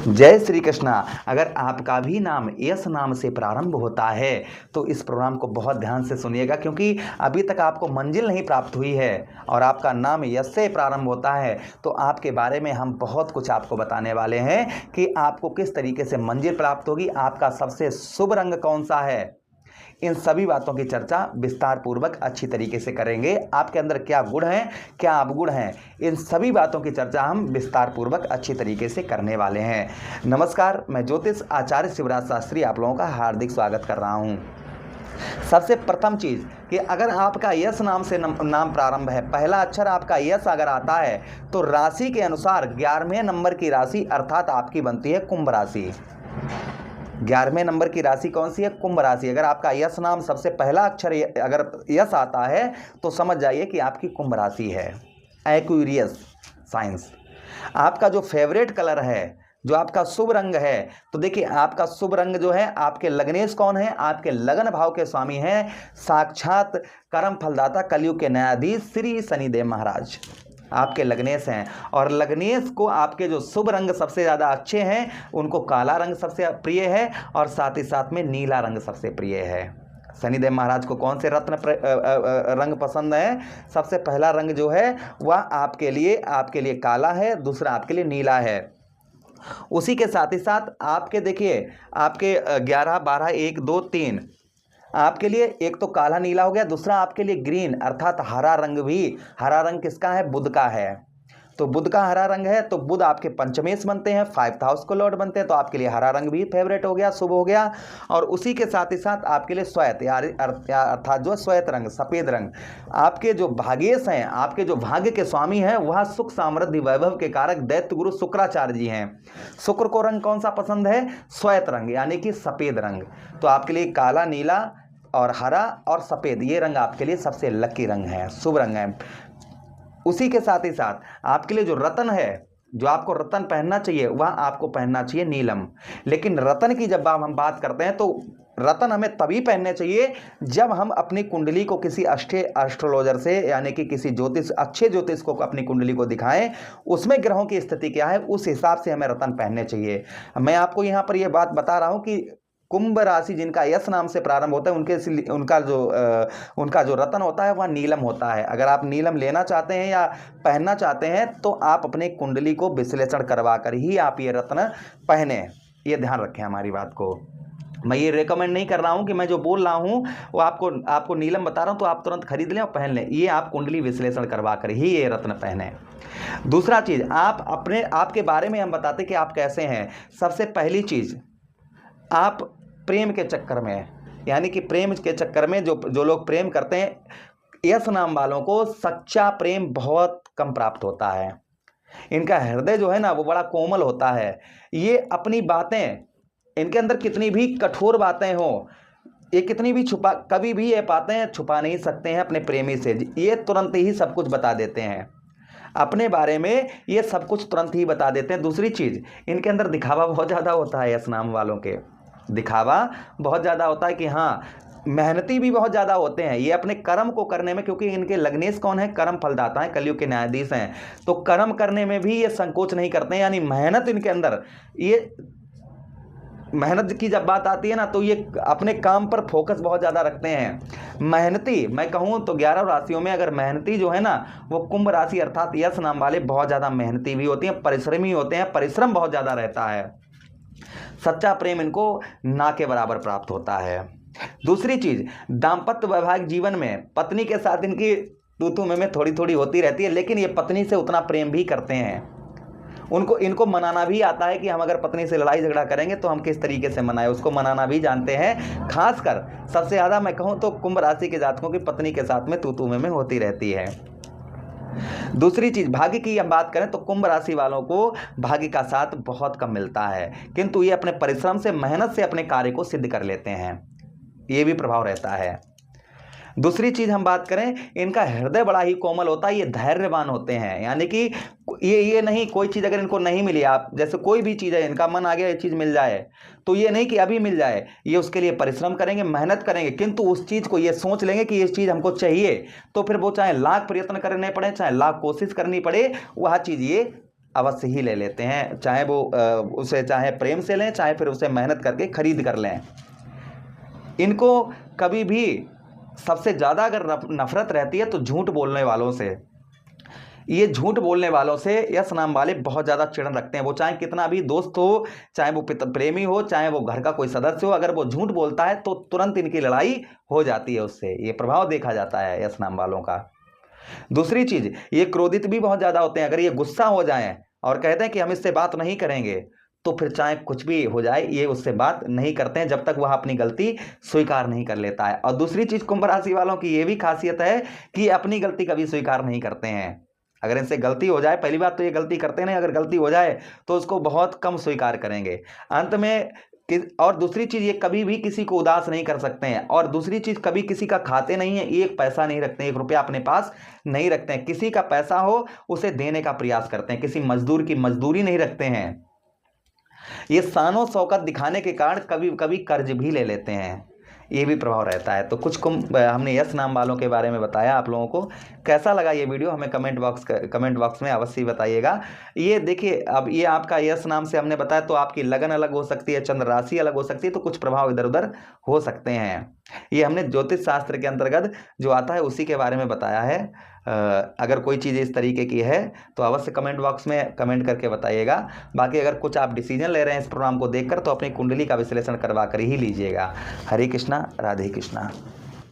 जय श्री कृष्णा। अगर आपका भी नाम यस नाम से प्रारंभ होता है तो इस प्रोग्राम को बहुत ध्यान से सुनिएगा, क्योंकि अभी तक आपको मंजिल नहीं प्राप्त हुई है और आपका नाम यस से प्रारंभ होता है तो आपके बारे में हम बहुत कुछ आपको बताने वाले हैं कि आपको किस तरीके से मंजिल प्राप्त होगी, आपका सबसे शुभ रंग कौन सा है। इन सभी बातों की चर्चा विस्तार पूर्वक अच्छी तरीके से करेंगे। आपके अंदर क्या गुण हैं, क्या अवगुण हैं, इन सभी बातों की चर्चा हम विस्तार पूर्वक अच्छी तरीके से करने वाले हैं। नमस्कार, मैं ज्योतिष आचार्य शिवराज शास्त्री आप लोगों का हार्दिक स्वागत कर रहा हूं। सबसे प्रथम चीज़ कि अगर आपका यस नाम से नाम प्रारंभ है, पहला अक्षर आपका यस अगर आता है तो राशि के अनुसार 11वें नंबर की राशि अर्थात आपकी बनती है कुंभ राशि। 11वें नंबर की राशि कौन सी है? कुंभ राशि। अगर आपका यस नाम सबसे पहला अक्षर अगर यस आता है तो समझ जाइए कि आपकी कुंभ राशि है। Aquarius science. आपका जो फेवरेट कलर है, जो आपका शुभ रंग है, तो देखिए आपका शुभ रंग जो है, आपके लग्नेश कौन है? आपके लगन भाव के स्वामी हैं साक्षात कर्म फलदाता कलयुग के न्यायाधीश श्री शनिदेव महाराज। आपके लग्नेश हैं और लग्नेश को आपके जो शुभ रंग सबसे ज़्यादा अच्छे हैं उनको काला रंग सबसे प्रिय है और साथ ही साथ में नीला रंग सबसे प्रिय है। शनिदेव महाराज को कौन से रत्न रंग पसंद है? सबसे पहला रंग जो है वह आपके लिए काला है, दूसरा आपके लिए नीला है। उसी के साथ ही साथ आपके देखिए आपके 11, 12, 1, 2, 3 आपके लिए एक तो काला नीला हो गया, दूसरा आपके लिए ग्रीन अर्थात हरा रंग भी। हरा रंग किसका है? बुध का है। तो बुध का हरा रंग है तो बुध आपके पंचमेश बनते हैं, 5th हाउस को लॉर्ड बनते हैं, तो आपके लिए हरा रंग भी फेवरेट हो गया, शुभ हो गया। और उसी के साथ ही साथ आपके लिए श्वेत अर्थात जो श्वेत रंग, सफेद रंग, आपके जो भागेश हैं, आपके जो भाग्य के स्वामी हैं वह सुख समृद्धि वैभव के कारक दैत्य गुरु शुक्राचार्य जी हैं। शुक्र को रंग कौन सा पसंद है? श्वेत रंग यानी कि सफेद रंग। तो आपके लिए काला, नीला और हरा और सफ़ेद ये रंग आपके लिए सबसे लकी रंग है, शुभ रंग है। उसी के साथ ही साथ आपके लिए जो रत्न है, जो आपको रत्न पहनना चाहिए वह आपको पहनना चाहिए नीलम। लेकिन रत्न की जब हम बात करते हैं तो रत्न हमें तभी पहनने चाहिए जब हम अपनी कुंडली को किसी एस्ट्रोलॉजर से यानी कि किसी अच्छे ज्योतिष को अपनी कुंडली को दिखाएं, उसमें ग्रहों की स्थिति क्या है उस हिसाब से हमें रत्न पहनने चाहिए। मैं आपको यहाँ पर यह बात बता रहा हूँ कि कुंभ राशि जिनका यस नाम से प्रारंभ होता है उनका जो रत्न होता है वह नीलम होता है। अगर आप नीलम लेना चाहते हैं या पहनना चाहते हैं तो आप अपने कुंडली को विश्लेषण करवा कर ही आप ये रत्न पहने। ये ध्यान रखें हमारी बात को। मैं ये रेकमेंड नहीं कर रहा हूँ कि मैं जो बोल रहा हूँ वो आपको नीलम बता रहा हूँ तो आप तुरंत खरीद लें और पहन लें। ये आप कुंडली विश्लेषण करवा कर ही ये रत्न पहने। दूसरा चीज़ आपके बारे में हम बताते कि आप कैसे हैं। सबसे पहली चीज़, आप प्रेम के चक्कर में यानी कि प्रेम के चक्कर में जो लोग प्रेम करते हैं, यस नाम वालों को सच्चा प्रेम बहुत कम प्राप्त होता है। इनका हृदय जो है ना वो बड़ा कोमल होता है। ये अपनी बातें, इनके अंदर कितनी भी कठोर बातें हो, ये कितनी भी कभी भी ये बातें छुपा नहीं सकते हैं अपने प्रेमी से। ये तुरंत ही सब कुछ बता देते हैं अपने बारे में, ये सब कुछ तुरंत ही बता देते हैं। दूसरी चीज़, इनके अंदर दिखावा बहुत ज़्यादा होता है। यस नाम वालों के दिखावा बहुत ज़्यादा होता है कि हाँ, मेहनती भी बहुत ज़्यादा होते हैं ये अपने कर्म को करने में, क्योंकि इनके लग्नेश कौन है? कर्म फलदाता है, कलयुग के न्यायाधीश हैं। तो कर्म करने में भी ये संकोच नहीं करते हैं, यानी मेहनत इनके अंदर, ये मेहनत की जब बात आती है ना तो ये अपने काम पर फोकस बहुत ज़्यादा रखते हैं। मेहनती मैं कहूँ तो 11 राशियों में अगर मेहनती जो है ना वो कुंभ राशि अर्थात यस नाम वाले बहुत ज़्यादा मेहनती भी होती हैं, परिश्रमी होते हैं, परिश्रम बहुत ज़्यादा रहता है। सच्चा प्रेम इनको ना के बराबर प्राप्त होता है। दूसरी चीज़, दाम्पत्य वैवाहिक जीवन में पत्नी के साथ इनकी तू में थोड़ी थोड़ी होती रहती है, लेकिन ये पत्नी से उतना प्रेम भी करते हैं। इनको मनाना भी आता है कि हम अगर पत्नी से लड़ाई झगड़ा करेंगे तो हम किस तरीके से मनाएं, उसको मनाना भी जानते हैं। खासकर सबसे ज़्यादा मैं कहूँ तो कुंभ राशि के जातकों की पत्नी के साथ में तू में होती रहती है। दूसरी चीज़, भाग्य की हम बात करें तो कुंभ राशि वालों को भाग्य का साथ बहुत कम मिलता है, किंतु ये अपने परिश्रम से, मेहनत से अपने कार्य को सिद्ध कर लेते हैं। ये भी प्रभाव रहता है। दूसरी चीज़ हम बात करें, इनका हृदय बड़ा ही कोमल होता है, ये धैर्यवान होते हैं। यानी कि ये नहीं, कोई चीज़ अगर इनको नहीं मिली, आप जैसे कोई भी चीज़ है इनका मन आ गया ये चीज़ मिल जाए तो ये नहीं कि अभी मिल जाए, ये उसके लिए परिश्रम करेंगे, मेहनत करेंगे, किंतु उस चीज़ को ये सोच लेंगे कि ये चीज़ हमको चाहिए, तो फिर वो चाहे लाख प्रयत्न करने पड़े, चाहे लाख कोशिश करनी पड़े, वह चीज़ ये अवश्य ही ले लेते हैं, चाहे वो उसे चाहे प्रेम से लें, चाहे फिर उसे मेहनत करके खरीद कर लें। इनको कभी भी सबसे ज़्यादा अगर नफरत रहती है तो झूठ बोलने वालों से। ये झूठ बोलने वालों से यस नाम वाले बहुत ज़्यादा चिढ़न रखते हैं। वो चाहे कितना भी दोस्त हो, चाहे वो प्रेमी हो, चाहे वो घर का कोई सदस्य हो, अगर वो झूठ बोलता है तो तुरंत इनकी लड़ाई हो जाती है उससे। ये प्रभाव देखा जाता है यस नाम वालों का। दूसरी चीज़, ये क्रोधित भी बहुत ज़्यादा होते हैं। अगर ये गुस्सा हो जाएं और कहते हैं कि हम इससे बात नहीं करेंगे, तो फिर चाहे कुछ भी हो जाए ये उससे बात नहीं करते हैं जब तक वह अपनी गलती स्वीकार नहीं कर लेता है। और दूसरी चीज़ कुंभ राशि वालों की ये भी खासियत है कि अपनी गलती कभी स्वीकार नहीं करते हैं। अगर इनसे गलती हो जाए, पहली बात तो ये गलती करते नहीं, अगर गलती हो जाए तो उसको बहुत कम स्वीकार करेंगे। अंत में और दूसरी चीज़, ये कभी भी किसी को उदास नहीं कर सकते हैं। और दूसरी चीज़, कभी किसी का खाते नहीं है, एक पैसा नहीं रखते हैं, 1 रुपया अपने पास नहीं रखते हैं। किसी का पैसा हो उसे देने का प्रयास करते हैं, किसी मजदूर की मजदूरी नहीं रखते हैं। ये शानो शौकत दिखाने के कारण कभी कभी कर्ज भी ले लेते हैं, ये भी प्रभाव रहता है। तो कुछ हमने यस नाम वालों के बारे में बताया आप लोगों को। कैसा लगा ये वीडियो हमें कमेंट बॉक्स में अवश्य बताइएगा। ये देखिए, अब ये आपका यस नाम से हमने बताया, तो आपकी लगन अलग हो सकती है, चंद्र राशि अलग हो सकती है, तो कुछ प्रभाव इधर उधर हो सकते हैं। ये हमने ज्योतिष शास्त्र के अंतर्गत जो आता है उसी के बारे में बताया है। अगर कोई चीज़ इस तरीके की है तो अवश्य कमेंट बॉक्स में कमेंट करके बताइएगा। बाकी अगर कुछ आप डिसीजन ले रहे हैं इस प्रोग्राम को देखकर, तो अपनी कुंडली का विश्लेषण करवा कर ही लीजिएगा। हरे कृष्णा, राधे कृष्णा।